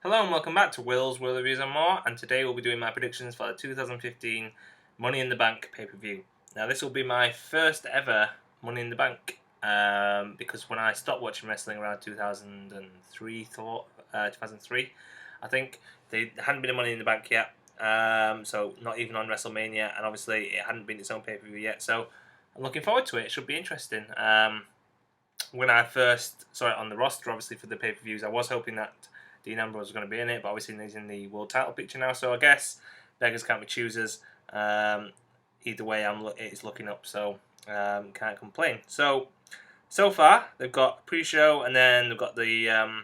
Hello and welcome back to Will's World Reviews and More, and today we'll be doing my predictions for the 2015 Money in the Bank pay-per-view. Now this will be my first ever Money in the Bank, because when I stopped watching wrestling around 2003, I think, they hadn't been a Money in the Bank yet, so not even on WrestleMania, and obviously it hadn't been its own pay-per-view yet, so I'm looking forward to it. It should be interesting. When I first saw it on the roster, obviously for the pay-per-views, I was hoping that Dean Ambrose was going to be in it, but obviously he's in the world title picture now, so I guess beggars can't be choosers. Either way, it's looking up, so can't complain. So far, they've got pre-show, and then they've got the, I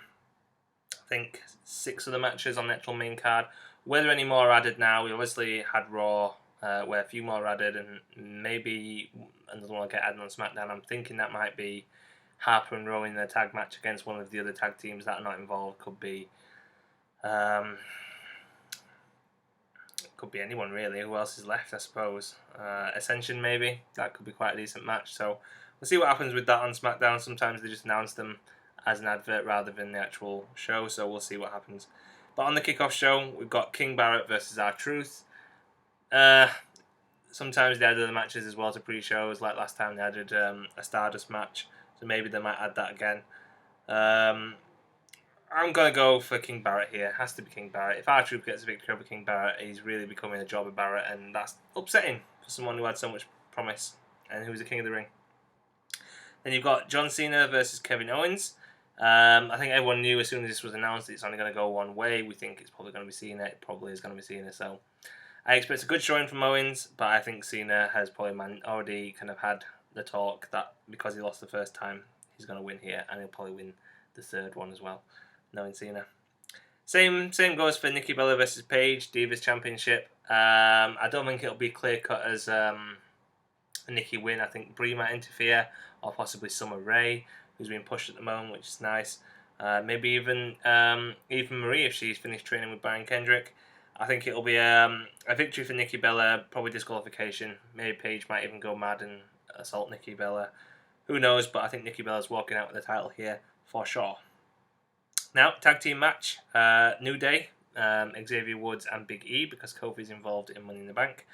think, 6 of the matches on the actual main card. Whether any more are added now, we obviously had Raw, where a few more are added, and maybe another one will get added on SmackDown. I'm thinking that might be Harper and Rowan in a tag match against one of the other tag teams that are not involved. Could be anyone really. Who else is left, I suppose? Ascension maybe. That could be quite a decent match. So we'll see what happens with that on SmackDown. Sometimes they just announce them as an advert rather than the actual show. So we'll see what happens. But on the kickoff show, we've got King Barrett versus R-Truth. Sometimes they add other matches as well to pre-shows. Like last time they added a Stardust match. So maybe they might add that again. I'm going to go for King Barrett here. It has to be King Barrett. If R-Truth gets a victory over King Barrett, he's really becoming a jobber Barrett, and that's upsetting for someone who had so much promise and who was the King of the Ring. Then you've got John Cena versus Kevin Owens. I think everyone knew as soon as this was announced it's only going to go one way. We think it's probably going to be Cena. It probably is going to be Cena. So I expect a good showing from Owens, but I think Cena has probably already kind of had the talk that because he lost the first time, he's going to win here, and he'll probably win the third one as well, knowing Cena. Same goes for Nikki Bella versus Paige, Divas Championship. I don't think it'll be clear cut as a Nikki win. I think Brie might interfere, or possibly Summer Rae, who's being pushed at the moment, which is nice. Maybe even Marie if she's finished training with Brian Kendrick. I think it'll be a victory for Nikki Bella, probably disqualification. Maybe Paige might even go mad and assault Nikki Bella. Who knows, but I think Nikki Bella's walking out with the title here for sure. Now, tag team match, New Day, Xavier Woods and Big E, because Kofi's involved in Money in the Bank,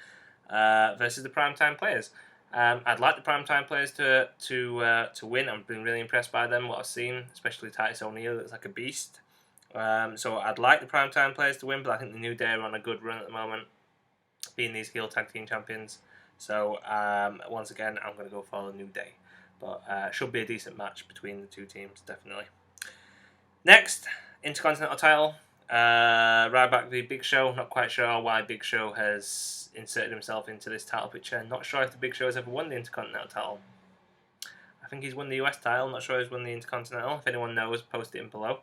versus the Primetime Players. I'd like the Primetime Players to win. I've been really impressed by them, what I've seen, especially Titus O'Neil. Looks like a beast. So I'd like the Primetime Players to win, but I think the New Day are on a good run at the moment, being these heel tag team champions. So once again, I'm going to go for the New Day. But should be a decent match between the two teams, definitely. Next, Intercontinental title, Ryback v Big Show. Not quite sure why Big Show has inserted himself into this title picture. Not sure if the Big Show has ever won the Intercontinental title. I think he's won the US title. Not sure he's won the Intercontinental. If anyone knows, post it in below.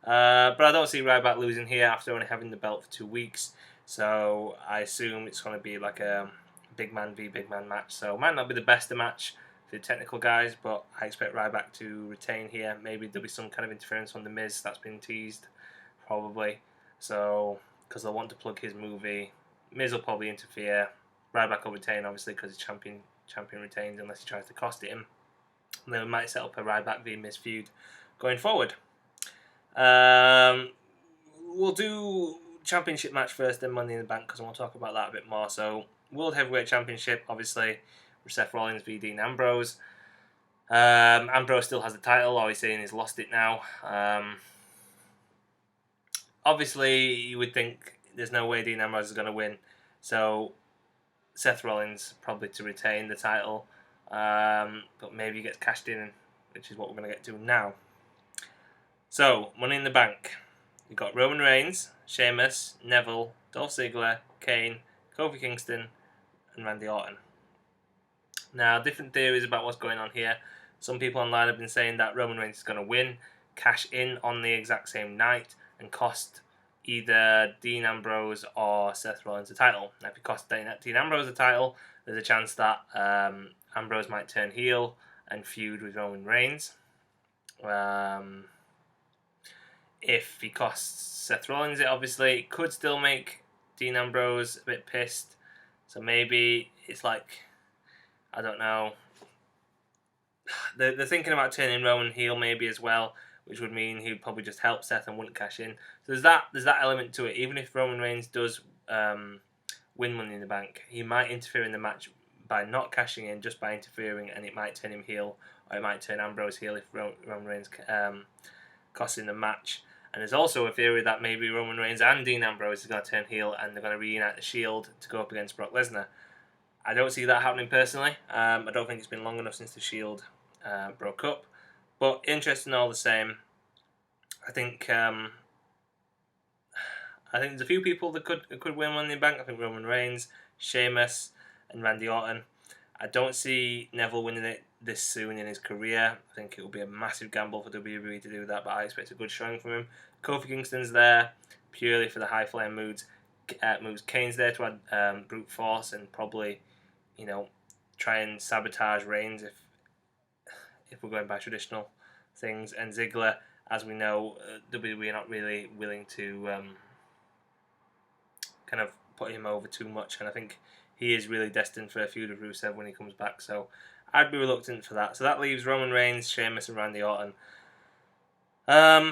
But I don't see Ryback losing here after only having the belt for 2 weeks. So I assume it's going to be like a big man v big man match. So it might not be the best of match for the technical guys, but I expect Ryback to retain here. Maybe there'll be some kind of interference from The Miz that's been teased, probably. So, because they'll want to plug his movie. Miz will probably interfere. Ryback will retain, obviously, because his champion retains, unless he tries to cost it him. And then we might set up a Ryback v Miz feud going forward. We'll do championship match first, then Money in the Bank, because I want to talk about that a bit more. So, World Heavyweight Championship, obviously, with Seth Rollins v Dean Ambrose. Ambrose still has the title, or he's saying he's lost it now. Obviously, you would think there's no way Dean Ambrose is going to win, so Seth Rollins probably to retain the title, but maybe he gets cashed in, which is what we're going to get to now. So, Money in the Bank. You've got Roman Reigns, Sheamus, Neville, Dolph Ziggler, Kane, Kofi Kingston, and Randy Orton. Now, different theories about what's going on here. Some people online have been saying that Roman Reigns is going to win, cash in on the exact same night, and cost either Dean Ambrose or Seth Rollins the title. Now, if you cost Dean Ambrose the title, there's a chance that Ambrose might turn heel and feud with Roman Reigns. If he costs Seth Rollins it, obviously, it could still make Dean Ambrose a bit pissed. So maybe it's like, I don't know. They're thinking about turning Roman heel maybe as well, which would mean he'd probably just help Seth and wouldn't cash in. So there's that element to it. Even if Roman Reigns does win Money in the Bank, he might interfere in the match by not cashing in, just by interfering, and it might turn him heel, or it might turn Ambrose heel if Roman Reigns costs him the match. And there's also a theory that maybe Roman Reigns and Dean Ambrose is going to turn heel, and they're going to reunite the Shield to go up against Brock Lesnar. I don't see that happening personally. I don't think it's been long enough since the Shield broke up, but interesting all the same. I think there's a few people that could win Money in the Bank. I think Roman Reigns, Sheamus, and Randy Orton. I don't see Neville winning it this soon in his career. I think it will be a massive gamble for WWE to do that, but I expect a good showing from him. Kofi Kingston's there purely for the high flying moves. Kane's there to add brute force and probably, try and sabotage Reigns if we're going by traditional things. And Ziggler, as we know, WWE are not really willing to kind of put him over too much, and I think he is really destined for a feud with Rusev when he comes back, so I'd be reluctant for that. So that leaves Roman Reigns, Sheamus, and Randy Orton. I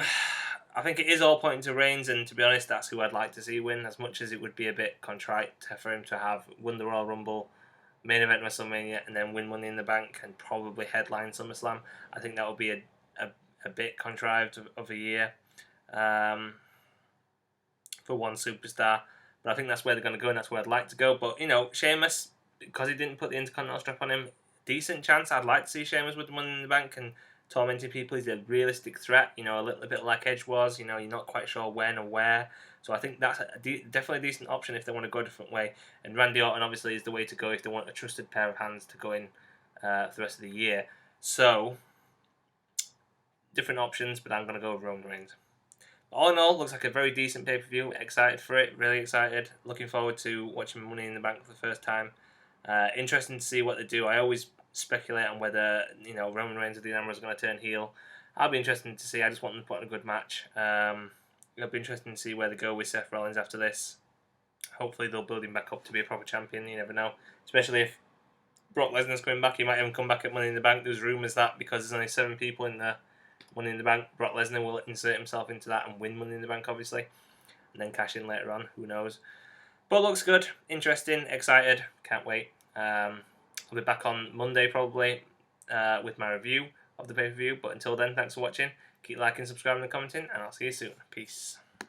think it is all pointing to Reigns, and to be honest, that's who I'd like to see win, as much as it would be a bit contrite for him to have won the Royal Rumble, main event WrestleMania, and then win Money in the Bank and probably headline SummerSlam. I think that would be a bit contrived of a year for one superstar. But I think that's where they're going to go, and that's where I'd like to go. But, Sheamus, because he didn't put the Intercontinental strap on him, decent chance. I'd like to see Sheamus with the Money in the Bank and tormenting people. He's a realistic threat, a little bit like Edge was. You're not quite sure when or where. So I think that's definitely a decent option if they want to go a different way. And Randy Orton, obviously, is the way to go if they want a trusted pair of hands to go in for the rest of the year. So, different options, but I'm going to go with Roman Reigns. All in all, looks like a very decent pay-per-view. Excited for it, really excited. Looking forward to watching Money in the Bank for the first time. Interesting to see what they do. I always speculate on whether Roman Reigns or Dean Ambrose are going to turn heel. I'll be interested to see. I just want them to put on a good match. It'll be interesting to see where they go with Seth Rollins after this. Hopefully they'll build him back up to be a proper champion. You never know. Especially if Brock Lesnar's coming back, he might even come back at Money in the Bank. There's rumours that because there's only 7 people in the Money in the Bank, Brock Lesnar will insert himself into that and win Money in the Bank, obviously, and then cash in later on. Who knows? But looks good, interesting, excited, can't wait. I'll be back on Monday probably with my review of the pay-per-view. But until then, thanks for watching. Keep liking, subscribing, and commenting, and I'll see you soon. Peace.